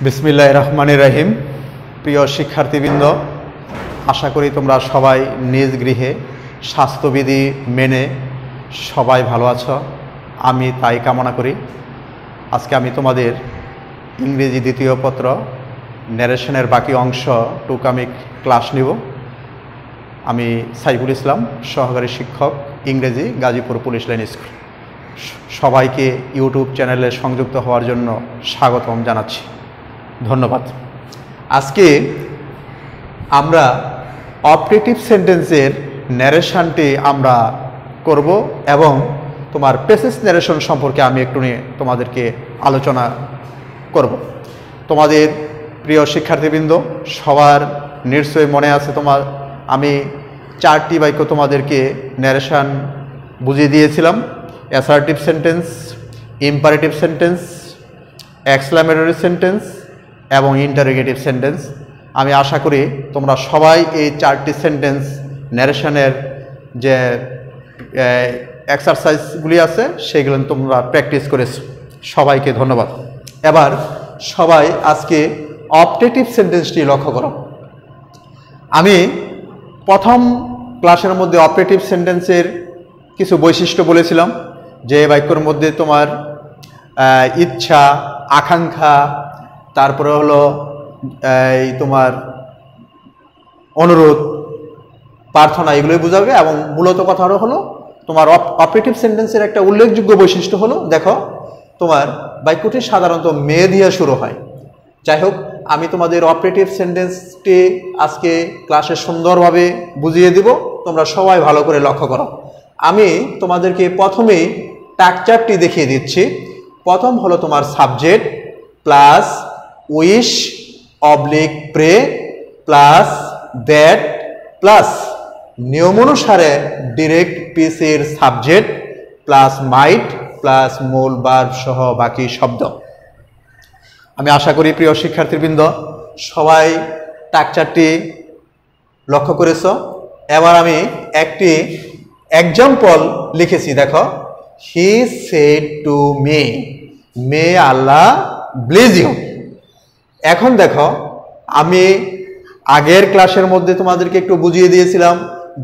বিসমিল্লাহির রহমানির রহিম। প্রিয় শিক্ষার্থীবৃন্দ, আশা করি তোমরা সবাই নিজ গৃহে স্বাস্থ্যবিধি মেনে সবাই ভালো আছো। আমি তাই কামনা করি। আজকে আমি তোমাদের ইংরেজি দ্বিতীয় পত্র ন্যারেশনের বাকি অংশ টুকামিক ক্লাস নিব। আমি সাইফুল ইসলাম, সহকারী শিক্ষক ইংরেজি, গাজীপুর পুলিশ লাইন স্কুল। সবাইকে ইউটিউব চ্যানেলে সংযুক্ত হওয়ার জন্য স্বাগতম জানাচ্ছি। ধন্যবাদ। আজকে আমরা অপারেটিভ সেন্টেন্সের ন্যারেশনটি আমরা করব এবং তোমার প্যাসেজ ন্যারেশন সম্পর্কে আমি একটু নিয়ে তোমাদেরকে আলোচনা করব। তোমাদের প্রিয় শিক্ষার্থীবৃন্দ, সবার নিশ্চয়ই মনে আছে আমি 4টি বাক্য তোমাদেরকে ন্যারেশন বুঝিয়ে দিয়েছিলাম: assertive sentence, imperative sentence, exclamatory sentence এবং ইন্টারোগেটিভ সেন্টেন্স। আমি আশা করি তোমরা সবাই এই 4টি সেন্টেন্স ন্যারেশনের যে এক্সারসাইজগুলি আছে সেগুলো তোমরা প্র্যাকটিস করেছো। সবাইকে ধন্যবাদ। এবার সবাই আজকে অপারেটিভ সেন্টেন্সটি লক্ষ্য করো। আমি প্রথম ক্লাসের মধ্যে অপারেটিভ সেন্টেন্সের কিছু বৈশিষ্ট্য বলেছিলাম, যে বাক্যের মধ্যে তোমার ইচ্ছা, আকাঙ্ক্ষা, তারপরে হলো তোমার অনুরোধ, প্রার্থনা, এগুলোই বোঝাবে। এবং মূলত কথা হলো তোমার অপারেটিভ সেন্টেন্সের একটা উল্লেখযোগ্য বৈশিষ্ট্য হলো, দেখো তোমার বাক্যটি সাধারণত মে দিয়ে শুরু হয়। যাই হোক, আমি তোমাদের অপারেটিভ সেন্টেন্সটি আজকে ক্লাসে সুন্দরভাবে বুঝিয়ে দিব, তোমরা সবাই ভালো করে লক্ষ্য করো। আমি তোমাদেরকে প্রথমেই স্ট্রাকচারটি দেখিয়ে দিচ্ছি। প্রথম হলো তোমার subject plus wish oblique pray plus that plus নিয়ম অনুসারে ডিরেক্ট পিসের সাবজেক্ট প্লাস মাইট প্লাস মূল ভার্ব সহ বাকি শব্দ। আমি আশা করি প্রিয় শিক্ষার্থীবৃন্দ সবাই স্ট্রাকচারটি লক্ষ্য করেছ। এবার আমি একটি এক্সাম্পল লিখেছি, দেখো। He said to me, may Allah bless you. এখন দেখো, আমি আগের ক্লাসের মধ্যে তোমাদেরকে একটু বুঝিয়ে দিয়েছিলাম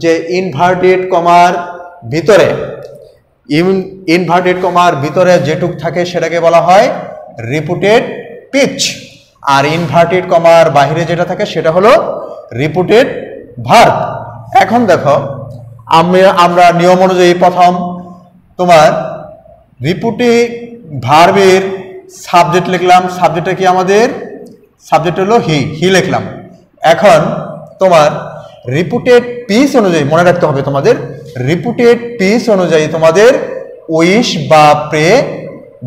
যে ইনভার্টেড কমার ভিতরে যেটুক থাকে সেটাকে বলা হয় রিপুটেড পিচ, আর ইনভার্টেড কমার বাইরে যেটা থাকে সেটা হলো রিপুটেড ভার্ব। এখন দেখো, আমরা নিয়ম অনুযায়ী প্রথম তোমার রিপুটেড ভার্বের সাবজেক্ট লিখলাম। সাবজেক্টটা কি আমাদের? সাবজেক্ট হলো হি লিখলাম। এখন তোমার রিপুটেড পিস অনুযায়ী মনে রাখতে হবে, তোমাদের রিপুটেড পিস অনুযায়ী তোমাদের উইশ বা প্রে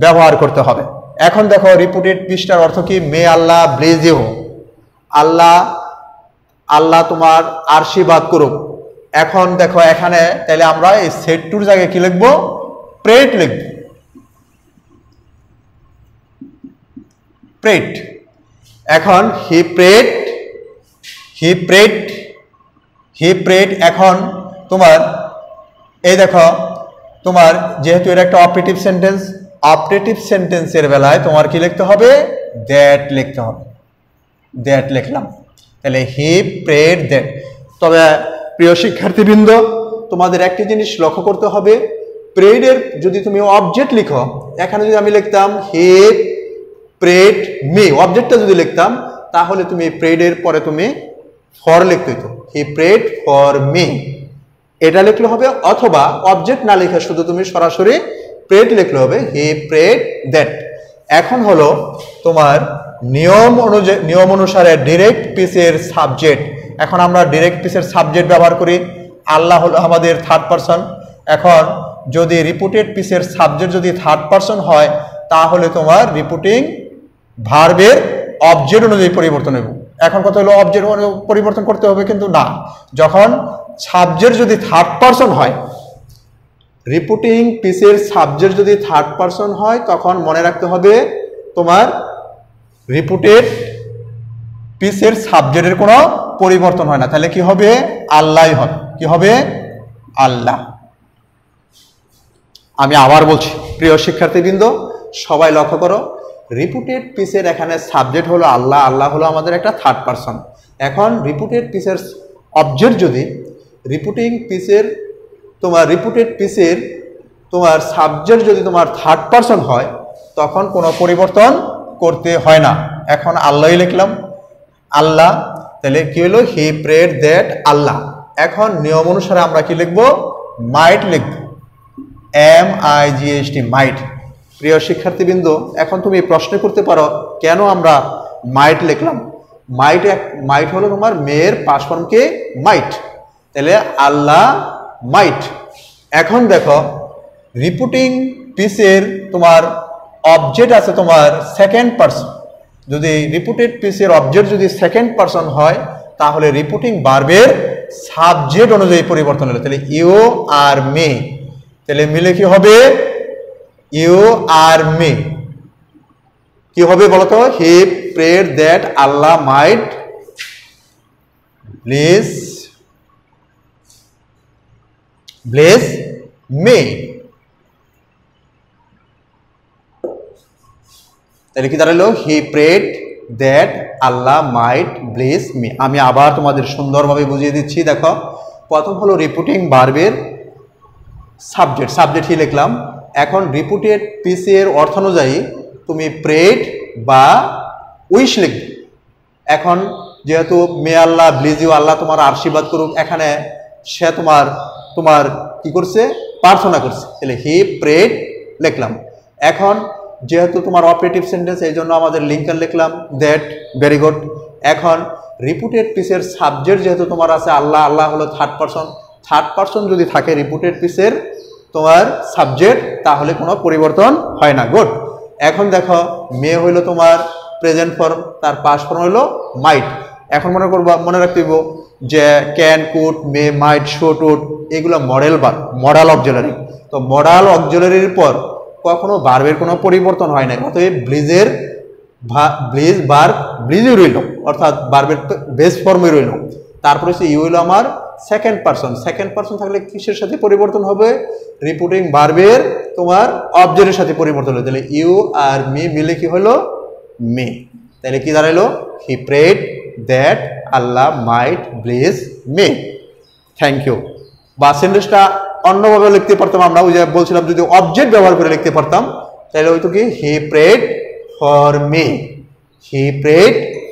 ব্যবহার করতে হবে। এখন দেখো, রিপুটেড পিসটার অর্থ কি? মে আল্লাহ ব্লেজ ইউ, আল্লাহ তোমার আশীর্বাদ করুক। এখন দেখো এখানে তাহলে আমরা এই সেট টুর জায়গায় কি লিখবো? প্রেট লিখব। প্রেট। এখন হি প্রেট। এখন তোমার এই দেখো, তোমার যেহেতু এটা একটা অপারেটিভ সেন্টেন্সের বেলায় তোমার কি লিখতে হবে? দ্যাট লিখতে হবে। দ্যাট লিখলাম, তাহলে হি প্রেড দ্যাট। তবে প্রিয় শিক্ষার্থীবৃন্দ, তোমাদের একটি জিনিস লক্ষ্য করতে হবে, প্রেডের যদি তুমি অবজেক্ট লিখো, এখানে যদি আমি লিখতাম হি প্রেড মি, অবজেক্টটা যদি লিখতাম, তাহলে তুমি প্রেডের পরে তুমি ফর লিখতে হতো, হি প্রেড ফর মি, এটা লিখলে হবে। অথবা অবজেক্ট না লিখে শুধু তুমি সরাসরি প্রেড লিখলে হবে, হি প্রেড দ্যাট। এখন হলো তোমার নিয়ম অনুসারে ডিরেক্ট পিসের সাবজেক্ট। এখন আমরা ডিরেক্ট পিসের সাবজেক্ট ব্যবহার করি। আল্লাহ হলো আমাদের থার্ড পারসন। এখন যদি রিপুটেড পিসের সাবজেক্ট যদি থার্ড পারসন হয়, তাহলে তোমার রিপুটিং ভার্বের অবজেক্ট অনুযায়ী পরিবর্তন হবে। এখন কথা হলো অবজেক্ট পরিবর্তন করতে হবে, কিন্তু না, যখন সাবজেক্ট যদি থার্ড পারসন হয়, রিপুটিং পিসের সাবজেক্ট যদি থার্ড পারসন হয়, তখন মনে রাখতে হবে তোমার রিপুটেড পিসের সাবজেক্টের কোনো পরিবর্তন হয় না। তাহলে কি হবে? আল্লাহই হবে। কি হবে? আল্লাহ। আমি আবার বলছি, প্রিয় শিক্ষার্থীবৃন্দ সবাই লক্ষ্য করো, রিপুটেড পিসের এখানে সাবজেক্ট হলো আল্লাহ, আল্লাহ হলো আমাদের একটা থার্ড পারসন। এখন রিপুটেড পিসের অবজেক্ট যদি রিপুটেড পিসের তোমার সাবজেক্ট যদি তোমার থার্ড পারসন হয় তখন কোনো পরিবর্তন করতে হয় না। এখন আল্লাহই লিখলাম, আল্লাহ, তাহলে কি হলো? হি প্রেড দ্যাট আল্লাহ। এখন নিয়ম অনুসারে আমরা কি লিখব? মাইট লিখব, MIGHT, মাইট। প্রিয় শিক্ষার্থীবৃন্দ, এখন তুমি প্রশ্ন করতে পারো কেন আমরা মাইট লিখলাম। মাইট হলো তোমার মেয়ের পাস্ট ফর্মকে মাইট, তাহলে আল্লাহ মাইট। এখন দেখো রিপুটিং পিসের তোমার অবজেক্ট আছে তোমার সেকেন্ড পারসন। যদি রিপুটেড পিসের অবজেক্ট যদি সেকেন্ড পারসন হয় তাহলে রিপুটিং ভার্বের সাবজেক্ট অনুযায়ী পরিবর্তন হলো। তাহলে ইউ আর মে, তাহলে মিলে কি হবে? ইউ আর মে কি হবে বলতো? He prayed that Allah might bless me. তাহলে কি দাঁড়ালো? He prayed that Allah might bless me. আমি আবার তোমাদের সুন্দরভাবে বুঝিয়ে দিচ্ছি। দেখো, প্রথম হলো রিপুটিং ভার্বের সাবজেক্ট হি লিখলাম। এখন রিপুটেড পিসের অর্থ অনুযায়ী তুমি প্রেড বা উইশ লিখবে। এখন যেহেতু মে আল্লাহ ব্লেস ইউ, আল্লাহ তোমার আশীর্বাদ করুক, এখানে সে তোমার কি করছে? প্রার্থনা করছে, তাহলে হি প্রেড লিখলাম। এখন যেহেতু তোমার অপারেটিভ সেন্টেন্স, এই জন্য আমাদের লিঙ্কার লিখলাম দ্যাট। Very good. এখন রিপুটেড পিসের সাবজেক্ট যেহেতু তোমার আছে আল্লাহ, আল্লাহ হলো থার্ড পারসন যদি থাকে রিপুটেড পিসের তোমার সাবজেক্ট তাহলে কোনো পরিবর্তন হয় না। গুড। এখন দেখো মে হইলো তোমার প্রেজেন্ট ফর্ম, তার পাস্ট ফর্ম হলো মাইট। এখন মনে রাখতে হইব যে can, could, may, might, should, would এগুলো মডাল অক্সিলারি। তো মডাল অক্সিলারির পর কখনো ভার্বের কোনো পরিবর্তন হয় না। অতএব ব্লিজই রইল, অর্থাৎ ভার্বের বেস ফর্মে রইল। তারপরে হচ্ছে ইউ হইল আমার সেকেন্ড পারসন থাকলে কিসের সাথে পরিবর্তন হবে? রিপুটিং ভার্বের তোমার অবজেক্টের সাথে পরিবর্তন হবে। তাহলে ইউ আর মি মিলে কি হলো? মে। তাহলে কি দাঁড়াইলো? He prayed that Allah might bless me. Thank you. বা সেন্টেন্সটা অন্যভাবে লিখতে পারতাম আমরা, ওই যে বলছিলাম যদি অবজেক্ট ব্যবহার করে লিখতে পারতাম তাহলে হয়তো কি he prayed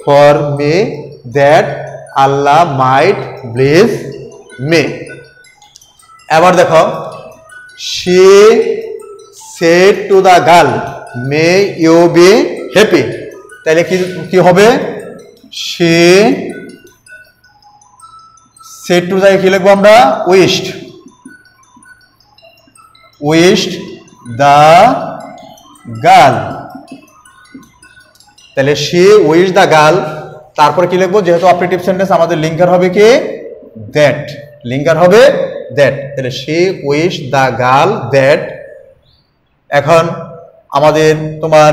for me that Allah might bless me. এবার দেখো, she said to the girl may you be happy. তাহলে কি হবে? শি সেড টু দ্য কি লিখবো আমরা? Wished the girl. তাহলে শি উইশ দ্য গার্ল, তারপরে কি লিখবো? যেহেতু অপারেটিভ সেন্টেন্স আমাদের লিঙ্কার হবে কি? দ্যাট। তাহলে she wish the girl that. এখন আমাদের তোমার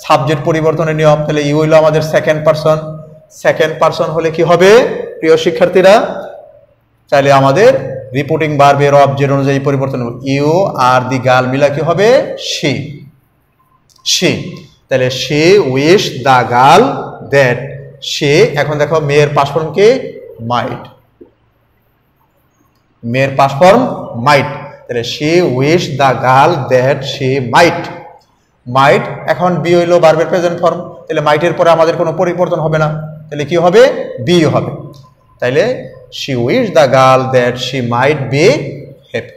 সাবজেক্ট পরিবর্তনের নিয়ম। তাহলে ইউ হইলো আমাদের সেকেন্ড পারসন হলে কি হবে প্রিয় শিক্ষার্থীরা? তাহলে আমাদের রিপোর্টিং ভার্বের অবজেক্ট অনুযায়ী পরিবর্তন হবে। ইউ আর দি গার্ল মিলা কি হবে? শি। তাহলে she wish the girl that. She, এখন দেখো মেয়ের পাস্ট ফর্ম কি? মাইট। তাহলে she wish the girl that she might. এখন বি হইলো ভার্বের প্রেজেন্ট ফর্ম, তাহলে মাইটের পরে আমাদের কোনো পরিবর্তন হবে না, তাহলে কি হবে? বি হবে। তাহলে she wished the girl that she might be happy.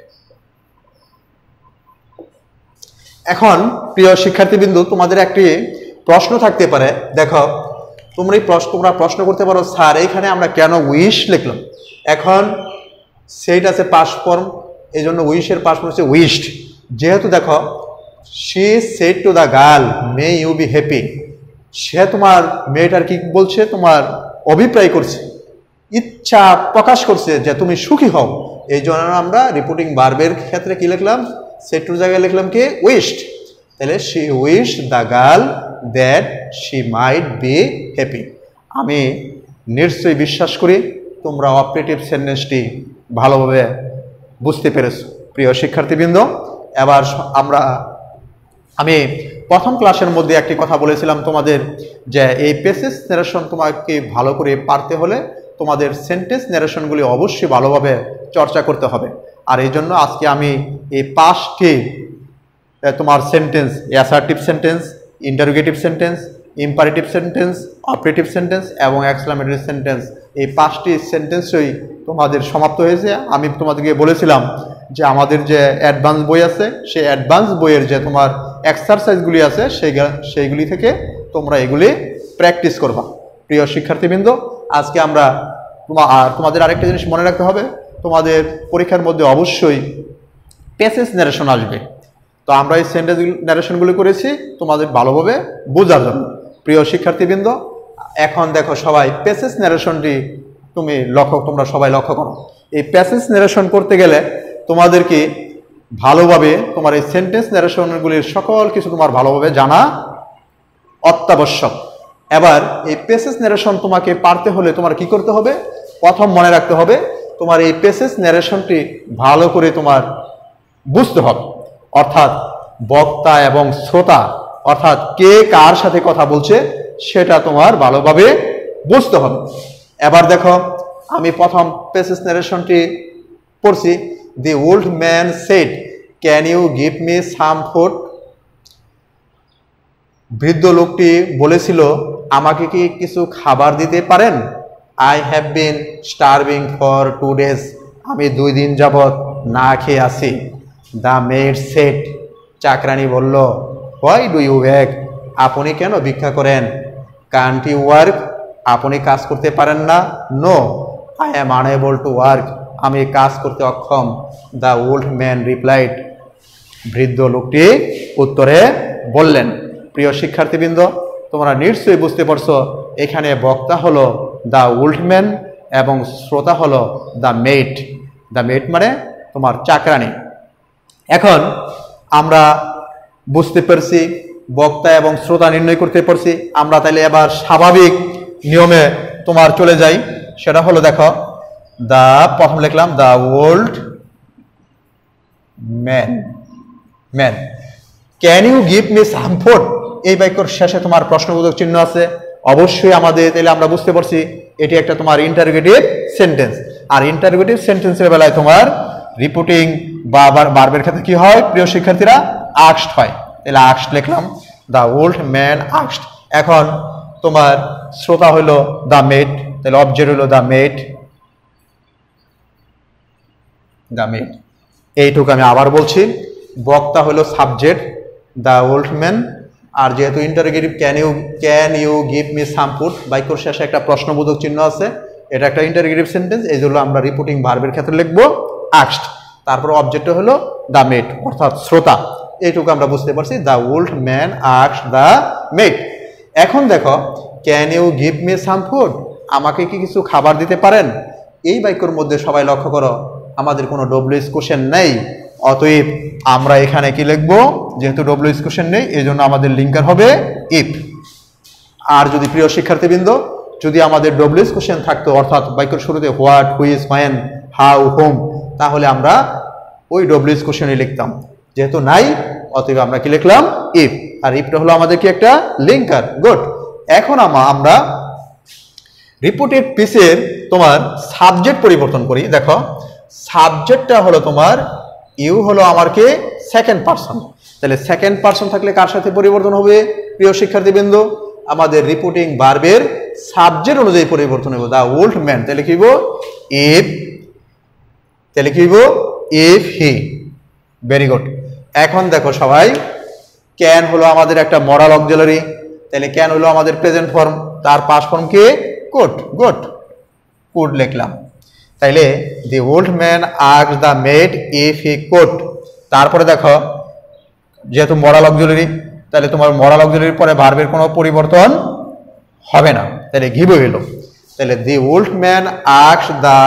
এখন প্রিয় শিক্ষার্থীবৃন্দ, তোমাদের একটি প্রশ্ন থাকতে পারে। দেখো, তোমরা প্রশ্ন করতে পারো, স্যার এইখানে আমরা কেন উইশ লিখলাম? এখন সেইটা আছে পাস্ট ফর্ম, এই জন্য উইশের পাস্ট ফর্ম হচ্ছে উইশড। যেহেতু দেখো she said to the girl may you be happy, সে তোমার মেয়েটার কি বলছে? তোমার অভিপ্রায় করছে, ইচ্ছা প্রকাশ করছে যে তুমি সুখী হও। এই জন্য আমরা রিপোর্টিং ভার্বের ক্ষেত্রে কি লিখলাম? সেড টুর জায়গায় লিখলাম কি? উইশড। তাহলে she wished the girl that she might be happy। আমি নিশ্চয়ই বিশ্বাস করি তোমরা অপারেটিভ সেন্টেন্সটি ভালোভাবে বুঝতে পেরেছো প্রিয় শিক্ষার্থীবৃন্দ। এবার আমি প্রথম ক্লাসের মধ্যে একটি কথা বলেছিলাম তোমাদের যে এই প্যাসেজ ন্যারেশন তোমাকে ভালো করে পারতে হলে তোমাদের সেন্টেন্স ন্যারেশনগুলি অবশ্যই ভালোভাবে চর্চা করতে হবে। আর এই জন্য আজকে আমি এই 5টি তোমার sentence, assertive sentence, interrogative sentence, imperative sentence, operative sentence এবং এক্সক্লামেটরি সেন্টেন্স, এই 5টি সেন্টেন্সই তোমাদের সমাপ্ত হয়েছে। আমি তোমাদেরকে বলেছিলাম যে আমাদের যে অ্যাডভান্স বই আছে সেই অ্যাডভান্স বইয়ের যে তোমার এক্সারসাইজগুলি আছে সেইগুলি থেকে তোমরা এগুলি প্র্যাকটিস করবা। প্রিয় শিক্ষার্থীবৃন্দ, আজকে আমরা তোমাদের আরেকটা জিনিস মনে রাখতে হবে, তোমাদের পরীক্ষার মধ্যে অবশ্যই প্যাসেজ ন্যারেশন আসবে। তো আমরা এই সেন্টেন্স ন্যারেশনগুলি করেছি তোমাদের ভালোভাবে বোঝার জন্য। প্রিয় শিক্ষার্থীবৃন্দ, এখন দেখো সবাই প্যাসেজ ন্যারেশনটি তোমরা সবাই লক্ষ্য করো। এই প্যাসেজ ন্যারেশন করতে গেলে তোমাদেরকে ভালোভাবে তোমার এই সেন্টেন্স ন্যারেশনগুলির সকল কিছু তোমার ভালোভাবে জানা অত্যাবশ্যক। এবার এই প্যাসেজ ন্যারেশন তোমাকে পারতে হলে তোমার কি করতে হবে? প্রথম মনে রাখতে হবে তোমার এই প্যাসেজ ন্যারেশনটি ভালো করে তোমার বুঝতে হবে, অর্থাৎ বক্তা এবং শ্রোতা অর্থাৎ কে কার সাথে কথা বলছে সেটা তোমার ভালোভাবে বুঝতে হবে। এবার দেখো আমি প্রথম প্যাসেজ ন্যারেশনটি পড়ছি। The old man said, can you give me some food? বৃদ্ধ লোকটি বলেছিল, আমাকে কি কিছু খাবার দিতে পারেন? I have been starving for 2 days, আমি 2 দিন যাবৎ না খেয়ে আছি। দ্য মেড সেড, চাকরানি বলল, হোয়াই ডু ইউ বেগ, আপনি কেন ভিক্ষা করেন? কান্ট ইউ ওয়ার্ক, আপনি কাজ করতে পারেন না? No, I am unable to work, আমি কাজ করতে অক্ষম। দ্য ওল্ড ম্যান রিপ্লাইড, বৃদ্ধ লোকটি উত্তরে বললেন। প্রিয় শিক্ষার্থীবৃন্দ, তোমরা নিশ্চয়ই বুঝতে পারছো এখানে বক্তা হলো দ্য ওল্ড ম্যান এবং শ্রোতা হলো দ্য মেড। দ্য মেড মানে তোমার চাকরানি। এখন আমরা বুঝতে পারছি, বক্তা এবং শ্রোতা নির্ণয় করতে পারছি। আমরা তাইলে এবার স্বাভাবিক নিয়মে তোমার চলে যাই। সেটা হলো দেখো, দা প্রথম লিখলাম the old man, man can you give me some food, এই বাক্যর শেষে তোমার প্রশ্নবোধক চিহ্ন আছে। অবশ্যই আমাদের তাহলে আমরা বুঝতে পারছি এটি একটা তোমার ইন্টারোগেটিভ সেন্টেন্স। আর ইন্টারোগেটিভ সেন্টেন্সের বেলায় তোমার রিপোর্টিং বা ভার্বের ক্ষেত্রে কি হয় প্রিয় শিক্ষার্থীরা? আস্কড হয়। তাহলে আস্কড লিখলাম, দ্য ওল্ড ম্যান আস্কড। এখন তোমার শ্রোতা হলো দ্য মেড, তাহলে অবজেক্ট হলো দ্য মেড, দ্য মেড। এইটুকু আমি আবার বলছি, বক্তা হলো সাবজেক্ট দ্য ওল্ড ম্যান, আর যেহেতু interrogative can you give me some food, বাক্যর শেষে একটা প্রশ্নবোধক চিহ্ন আছে, এটা একটা ইন্টারোগেটিভ সেন্টেন্স, এই জন্য আমরা রিপোর্টিং ভার্বের ক্ষেত্রে লিখবো আস্কড। তারপর অবজেক্ট হলো দ্য মেড অর্থাৎ শ্রোতা। এইটুকু আমরা বুঝতে পারছি, the old man asked the maid. এখন দেখো, can you give me some food, আমাকে কি কিছু খাবার দিতে পারেন? এই বাক্যর মধ্যে সবাই লক্ষ্য করো আমাদের কোনো ডব্লিউএস কোশ্চেন নেই, অতএব আমরা এখানে কি লিখবো? যেহেতু ডব্লিউএস কোশ্চেন নেই এই জন্য আমাদের লিঙ্কার হবে ইফ। আর যদি প্রিয় শিক্ষার্থীবৃন্দ যদি আমাদের ডব্লিউএস কোশ্চেন থাকতো, অর্থাৎ বাক্যের শুরুতে what, which, when, how, home, তাহলে আমরা ওই ডব্লিউএস কোশ্চেনই লিখতাম। যেহেতু নাই অতএব আমরা কি লিখলাম? ইফ। আর ইফটা হলো আমাদের কি একটা লিঙ্কার। গুড। এখন আমরা রিপোর্টেড পিসের তোমার সাবজেক্ট পরিবর্তন করি। দেখো সাবজেক্টটা হলো তোমার ইউ হলো আমার কে সেকেন্ড পারসন, তাহলে সেকেন্ড পারসন থাকলে কার সাথে পরিবর্তন হবে প্রিয় শিক্ষার্থীবৃন্দ? আমাদের রিপোর্টিং ভার্বের সাবজেক্ট অনুযায়ী পরিবর্তন হবে। দা ওল্ড ম্যান তাহলে কি হইব? ইফ। তাহলে কি হইব? If he. Very good. এখন দেখো সবাই, ক্যান হলো আমাদের একটা মডাল অক্সিলারি, তাহলে ক্যান হলো আমাদের প্রেজেন্ট ফর্ম, তার পাস্ট ফর্ম কি? কুড। গুড, কুড লিখলাম। তাইলে দি old man asked the maid if he could. তারপরে দেখো যেহেতু মডাল অক্সিলারি, তাহলে তোমার মডাল অক্সিলারির পরে ভার্বের কোনো পরিবর্তন হবে না, তাহলে গিভ হইল। তাহলে the old man asked the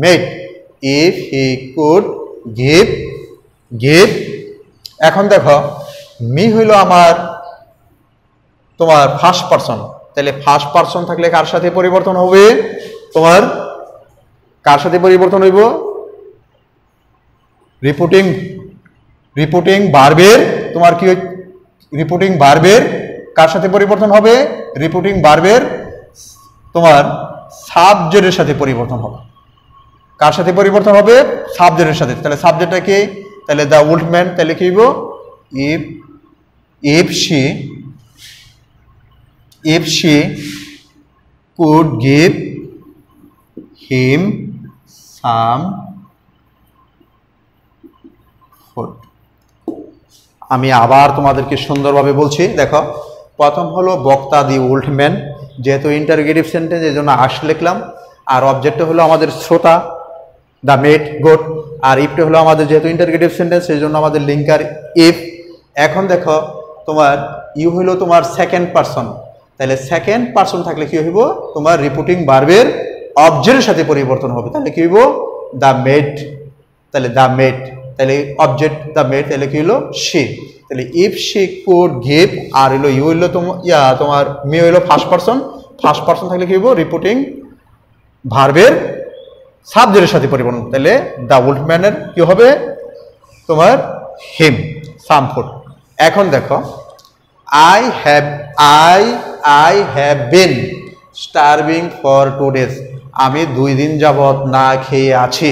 maid if he could give, give. এখন দেখো মি হইল আমার তোমার ফার্স্ট পারসন, তাহলে ফার্স্ট পারসন থাকলে কার সাথে পরিবর্তন হবে? তোমার কার সাথে পরিবর্তন হইব? রিপোর্টিং ভার্বের তোমার রিপোর্টিং ভার্বের কার সাথে পরিবর্তন হবে? রিপোর্টিং ভার্বের তোমার সাবজেক্টের সাথে পরিবর্তন হবে। কার সাথে পরিবর্তন হবে? সাবজেক্টের সাথে। তাহলে সাবজেক্টটা কি? তাহলে দ্য ওল্ড ম্যান, তাহলে কি হইব? if she could give him some food। আমি আবার তোমাদেরকে সুন্দরভাবে বলছি, দেখো প্রথম হলো বক্তা দি ওল্ড ম্যান, যেহেতু ইন্টারোগেটিভ সেন্টেন্স এই জন্য আস লিখলাম, আর অবজেক্টটা হলো আমাদের শ্রোতা দ্য মেট গোট, আর ইফটা হলো আমাদের যেহেতু ইন্টারোগেটিভ সেন্টেন্স সেই জন্য আমাদের লিঙ্কার ইফ। এখন দেখো তোমার ইউ হইলো তোমার সেকেন্ড পারসন, তাহলে সেকেন্ড পারসন থাকলে কি হইব? তোমার রিপোর্টিং ভার্বের অবজেক্টের সাথে পরিবর্তন হবে। তাহলে কি হইব? দ্য মেট, তাহলে দ্য মেট, তাহলে অবজেক্ট দ্য মেট, তাহলে কি হলো? শি। তাহলে ইফ শি কুড গিভ, আর হইলো ইউ হইলো তোমার মি হইলো ফার্স্ট পারসন, ফার্স্ট পারসন থাকলে কি হইব? রিপোর্টিং ভার্বের সাবজেক্টের সাথে পরিবর্তন। তাহলে দ্য ওল্ড ম্যানের কি হবে? তোমার হিম সাম ফুড। এখন দেখো I have been starving for 2 days। আমি 2 দিন যাবত না খেয়ে আছি।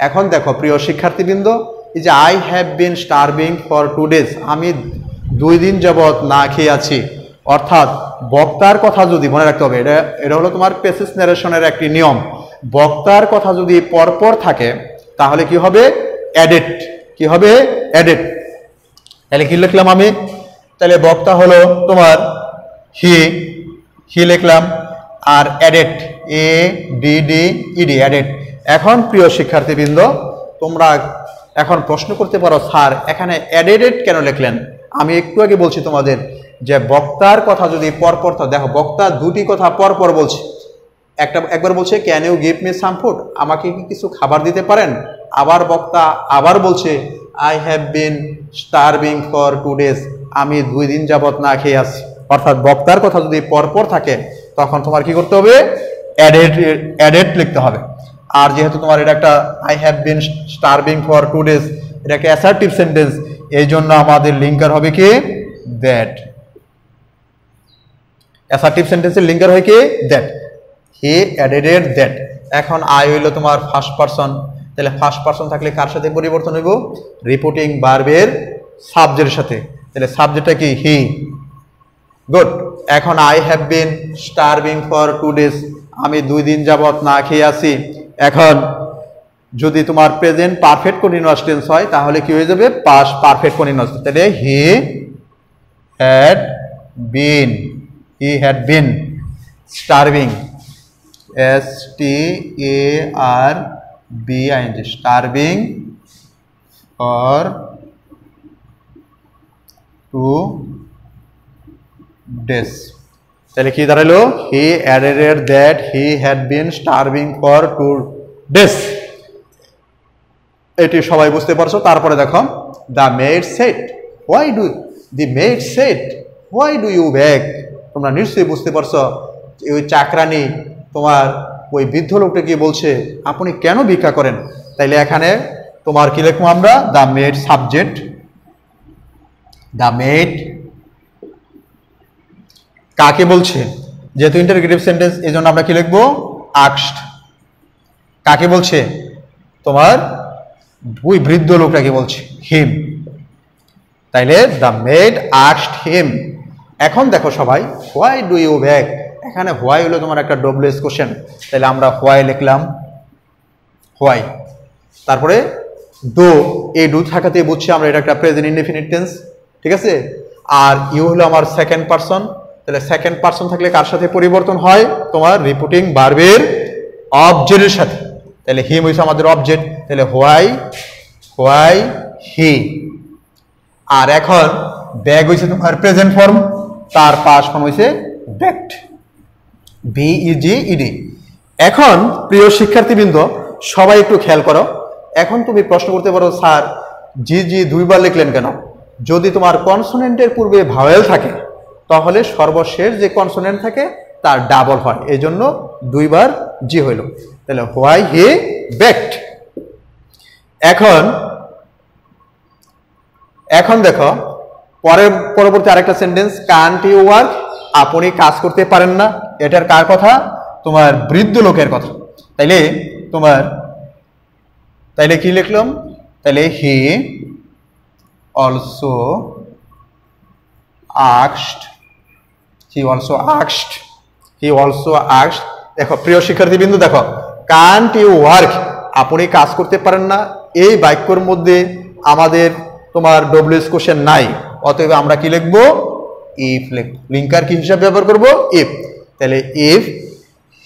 এখন দেখো প্রিয় শিক্ষার্থীবৃন্দ, এই যে I have been starving for 2 days, আমি 2 দিন যাবত না খেয়ে আছি, অর্থাৎ বক্তার কথা যদি মনে রাখতে হবে, এটা হলো তোমার প্যাসেজ ন্যারেশনের একটি নিয়ম। বক্তার কথা যদি পরপর থাকে তাহলে কি হবে? অ্যাডেড। কি হবে? অ্যাডেড। তাহলে কি লিখলাম আমি? তাহলে বক্তা হলো তোমার হি লিখলাম, আর অ্যাডেড ADDED অ্যাডেড। এখন প্রিয় শিক্ষার্থীবৃন্দ, তোমরা এখন প্রশ্ন করতে পারো, স্যার এখানে অ্যাডেড কেন লিখলেন? আমি একটু আগে বলছি তোমাদের যে বক্তার কথা যদি পরপর, দেখো বক্তা দুটি কথা পরপর বলছে, একবার বলছে can you give me some food, আমাকে কি কিছু খাবার দিতে পারেন? আবার বক্তা আবার বলছে I have been starving for 2 days, আমি 2 দিন যাবত না খেয়ে আছি। অর্থাৎ বক্তার কথা যদি পরপর থাকে তখন তোমার কি করতে হবে? অ্যাডেড লিখতে হবে। আর যেহেতু তোমার এটা একটা I have been starving for 2 days, এটা একটা অ্যাসার্টিভ সেন্টেন্স, এই জন্য আমাদের লিঙ্কার হবে কি? দ্যাট। অ্যাসার্টিভ সেন্টেন্সের লিঙ্কার হয় কি? দ্যাট। He added that. এখন আই হইল তোমার ফার্স্ট পারসন, তাহলে ফার্স্ট পারসন থাকলে কার সাথে পরিবর্তন হইব? রিপোর্টিং ভার্বের সাবজেক্টের সাথে। তাহলে সাবজেক্টটা কি? হি। গুড। এখন I have been starving for 2 days, আমি 2 দিন যাবত না খেয়ে আছি। এখন যদি তোমার প্রেজেন্ট পারফেক্ট কন্টিনিউয়াস টেন্স হয় তাহলে কি হয়ে যাবে? Past perfect continuous. তাহলে he had been starving, STARVING, starving for 2 days। তাহলে কি দাঁড়ালো? He added that he had been starving for 2 days। এটি সবাই বুঝতে পারছো। তারপরে দেখো the maid said why do you beg. তোমরা নিশ্চয়ই বুঝতে পারছো ওই চাকরানি তোমার ওই বৃদ্ধ লোকটা কি বলছে, আপনি কেন ভিক্ষা করেন? তাইলে এখানে তোমার কি লিখবো আমরা? The made subject, the made কাকে বলছে? যেহেতু ইন্টারোগেটিভ সেন্টেন্স এই জন্য আমরা কি লিখবো? আস্কড। কাকে বলছে? তোমার ওই বৃদ্ধ লোকটাকে বলছে, হিম। তাইলে দ্য মেড আস্কড হিম। এখন দেখো সবাই হোয়াই ডু ইউ ব্যাক, এখানে হোয়াই হলো তোমার একটা ডবলএস কোশ্চেন, তাহলে আমরা হোয়াই লিখলাম, হোয়াই। তারপরে ডু, এই ডু থাকাতে বুঝছি আমরা এটা একটা প্রেজেন্ট ইনডেফিনিট টেন্স, ঠিক আছে। আর ইউ হলো আমার সেকেন্ড পারসন, তাহলে সেকেন্ড পারসন থাকলে কার সাথে পরিবর্তন হয়? তোমার রিপোর্টিং ভার্বের অবজেক্টের সাথে। তাহলে হিম হইছে আমাদের অবজেক্ট, তাহলে হোয়াই হি। আর এখন ব্যাগ হইছে তোমার প্রেজেন্ট ফর্ম, তার পাস্ট ফর্ম হইছে ব্যাকড, BEGED। এখন প্রিয় শিক্ষার্থীবৃন্দ সবাই একটু খেয়াল করো। এখন তুমি প্রশ্ন করতে পারো, স্যার জি 2 বার লিখলেন কেন? যদি তোমার কনসোনেন্টের পূর্বে ভাওয়েল থাকে তাহলে সর্বশেষ যে কনসোনেন্ট থাকে তার ডাবল হয়, এই জন্য 2 বার জি হইল। তাহলে হোয়াই হি বেকড। এখন দেখো পরবর্তী আরেকটা সেন্টেন্স, কান্ট ইউ ওয়ার্ক, আপনি কাজ করতে পারেন না, এটার কার কথা? তোমার বৃদ্ধ লোকের কথা। তাইলে কি লিখলাম? তাইলে হি অলসো আস্কড, দেখো প্রিয় শিক্ষার্থীবৃন্দ, দেখো কান্ট ইউ ওয়ার্ক, আপনি কাজ করতে পারেন না, এই বাক্যের মধ্যে আমাদের তোমার ডব্লিউএস কোশ্চেন নাই, অতএব আমরা কি লিখবো? ইফ লিখব। লিঙ্কার কি হিসাবে ব্যবহার করব? ইফ। তাহলে ইফ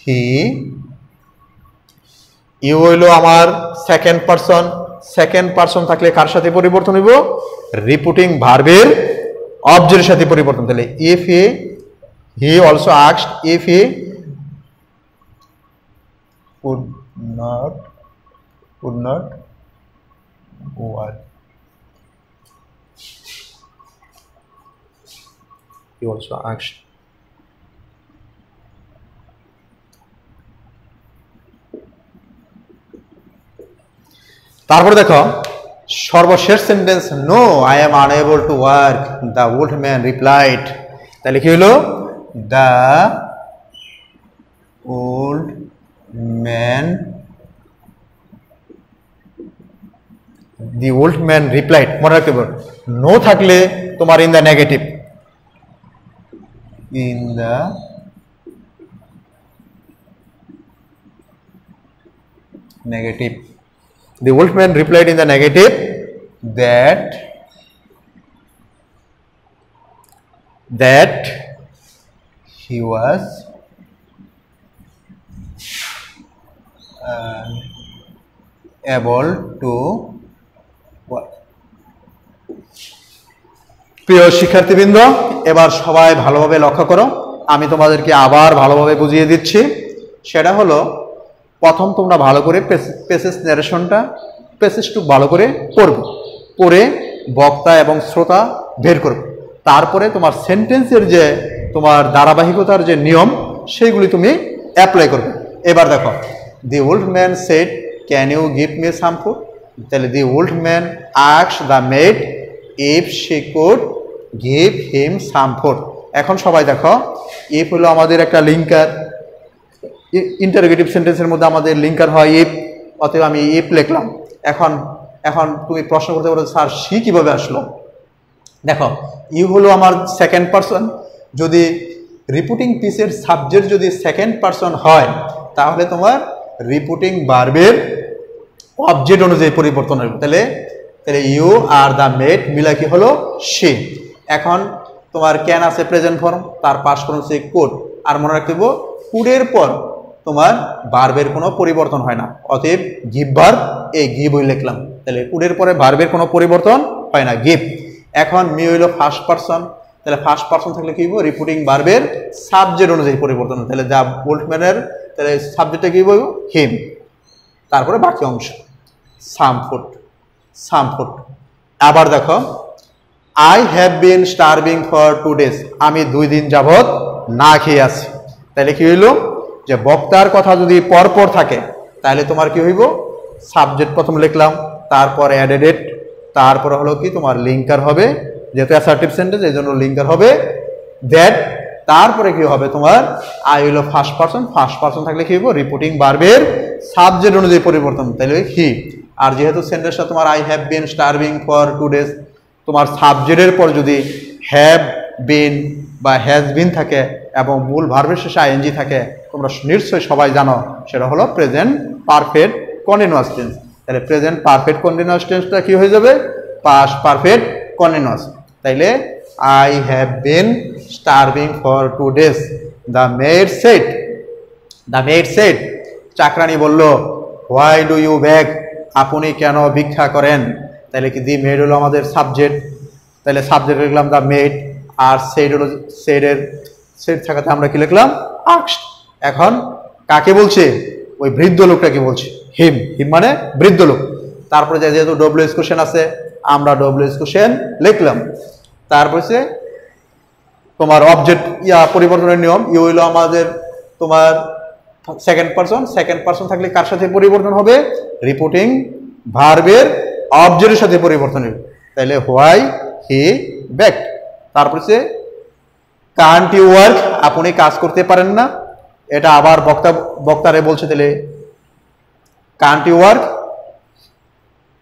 হি, ইউ হইলো আমার সেকেন্ড পারসন থাকলে কার সাথে পরিবর্তন হইব? রিপিটিং ভার্বের অবজেক্টের সাথে পরিবর্তন। তাহলে if he also asked if he could not work, he also asked। তারপর দেখো সর্বশেষ sentence, no I am unable to work, the old man replied. তাহলে কি হলো? The old man replied. মনে রাখতে পারো, নো থাকলে তোমার in the negative, the old man replied in the negative that he was able to work। প্রিয় শিক্ষার্থীবৃন্দ, এবার সবাই ভালোভাবে লক্ষ্য করো, আমি তোমাদেরকে আবার ভালোভাবে বুঝিয়ে দিচ্ছি। সেটা হলো, প্রথম তোমরা ভালো করে প্যাসেজ ন্যারেশনটা প্যাসেজটুকু ভালো করে পড়ে বক্তা এবং শ্রোতা বের করবে। তারপরে তোমার সেন্টেন্সের যে তোমার ধারাবাহিকতার যে নিয়ম, সেইগুলি তুমি অ্যাপ্লাই করবে। এবার দেখো, the old man said can you give me some food. তাহলে the old man asked the maid if she could give him some food. এখন সবাই দেখো, ইফ হলো আমাদের একটা লিঙ্কার, ইন্টারোগেটিভ সেন্টেন্সের মধ্যে আমাদের লিঙ্কার হয় ইফ, অতএব আমি ইফ লিখলাম। এখন তুমি প্রশ্ন করতে পারো, স্যার সি কিভাবে আসলো? দেখো, ইউ হলো আমার সেকেন্ড পারসন, যদি রিপিটিং পিসের সাবজেক্ট যদি সেকেন্ড পারসন হয়, তাহলে তোমার রিপিটিং ভার্বের অবজেক্ট অনুযায়ী পরিবর্তন হবে। তাহলে ইউ আর দ্য মেড মিলা কি হলো? সে। এখন তোমার ক্যান আছে প্রেজেন্ট ফর্ম, তার পাস্ট ফর্ম হচ্ছে কুড। আর মনে রাখতে কুডের পর তোমার ভার্বের কোনো পরিবর্তন হয় না, অতএব গিভ ভার্ব, এই গিভ হই লিখলাম। তাহলে কুডের পরে ভার্বের কোনো পরিবর্তন হয় না, গিভ। এখন মি হইল ফার্স্ট পারসন, তাহলে ফার্স্ট পারসন থাকলে কি হইব? রিপিটিং ভার্বের সাবজেক্ট অনুযায়ী পরিবর্তন। তাহলে দ্য ওল্ড ম্যানের, তাহলে সাবজেক্টটা কি হইব? হিম। তারপরে বাকি অংশ সাম ফুড। আবার দেখো, I have been starving for 2 days, আমি 2 দিন যাবৎ না খেয়ে আছি। তাহলে কি হইল? যে বক্তার কথা যদি পরপর থাকে, তাহলে তোমার কি হইব? সাবজেক্ট প্রথম লিখলাম, তারপর অ্যাডেড, তারপরে হলো কি তোমার লিঙ্কার হবে, যেহেতু অ্যাসার্টিভ সেন্টেন্স এই জন্য লিঙ্কার হবে দ্যাট। তারপরে কি হবে? তোমার আই হইল ফার্স্ট পারসন থাকলে কি হইব? রিপিটিং ভার্বের সাবজেক্ট অনুযায়ী পরিবর্তন, তাহলে হি। আর যেহেতু সেন্টেন্সটা তোমার I have been starving for 2 days, তোমার সাবজেক্টের পর যদি হ্যাভ বিন বা হ্যাজ বিন থাকে এবং মূল ভার্বের শেষে আইএনজি থাকে, তোমরা নিশ্চয়ই সবাই জানো, সেটা হলো প্রেজেন্ট পারফেক্ট কন্টিনিউয়াস টেন্স। তাহলে প্রেজেন্ট পারফেক্ট কন্টিনিউয়াস টেন্সটা কি হয়ে যাবে? Past perfect continuous. তাইলে I have been starving for 2 days, the maid said, চাকরানি বলল, হোয়াই ডু ইউ বেগ, আপনি কেন ভিক্ষা করেন। তাহলে কি দি মেড হলো আমাদের সাবজেক্ট, তাহলে সাবজেক্ট লিখলাম দ্য মেড, আর সেড হলো সেড থাকাতে আমরা কি লিখলাম? আস্কড। এখন কাকে বলছে? ওই বৃদ্ধ লোকটাকে বলছে, হিম মানে বৃদ্ধ লোক। তারপরে যেহেতু ডব্লিউএস কোশ্চেন আছে, আমরা ডব্লিউএস কোশ্চেন লিখলাম। তারপরে তোমার অবজেক্ট পরিবর্তনের নিয়ম, ইউ হইলো আমাদের তোমার সেকেন্ড পারসন থাকলে কার সাথে পরিবর্তন হবে? রিপিটিং ভার্বের অবজেক্টের সাথে পরিবর্তন হবে। তাহলে হোয়াই হি ব্যাক। তারপর হচ্ছে কান্ট ইউ ওয়ার্ক, আপনি কাজ করতে পারেন না। এটা আবার বক্তারে বলছে, তাহলে কান্ট ইউ ওয়ার্ক,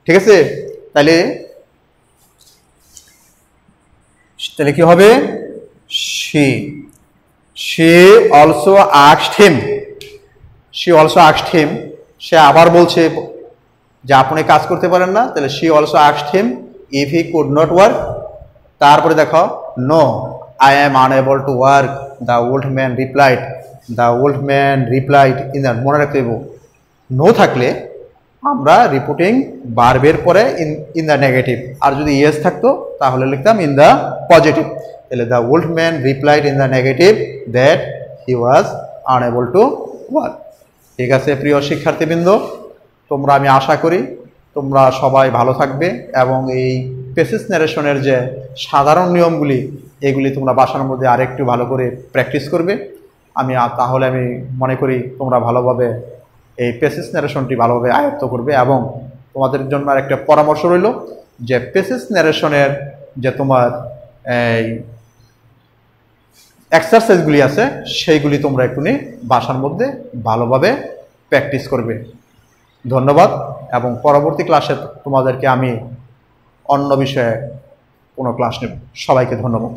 ঠিক আছে। তাহলে কি হবে, she also asked him, সে আবার বলছে যে আপনি কাজ করতে পারেন না, তাহলে she also asked him if he could not work। তারপরে দেখো no I am unable to work, the old man replied, মনে রাখতে হবে নো থাকলে আমরা রিপোর্টিং ভার্বের পরে ইন দ্য নেগেটিভ, আর যদি ইয়েস থাকতো তাহলে লিখতাম ইন দ্য পজিটিভ। তাহলে the old man replied in the negative that he was unable to work. ঠিক আছে প্রিয় শিক্ষার্থীবৃন্দ, তোমরা, আমি আশা করি তোমরা সবাই ভালো থাকবে এবং এই পেসেজ ন্যারেশনের যে সাধারণ নিয়মগুলি এগুলি তোমরা বাসার মধ্যে আরেকটু ভালো করে প্র্যাকটিস করবে। তাহলে আমি মনে করি তোমরা ভালোভাবে এই পেসেজ ন্যারেশনটি ভালোভাবে আয়ত্ত করবে। এবং তোমাদের জন্য একটা পরামর্শ রইল যে পেসেজ ন্যারেশনের যে তোমার এই এক্সারসাইজগুলি আছে সেইগুলি তোমরা একটুখানি বাসার মধ্যে ভালোভাবে প্র্যাকটিস করবে। ধন্যবাদ, এবং পরবর্তী ক্লাসে তোমাদেরকে আমি অন্য বিষয়ে কোনো ক্লাস নেব। সবাইকে ধন্যবাদ।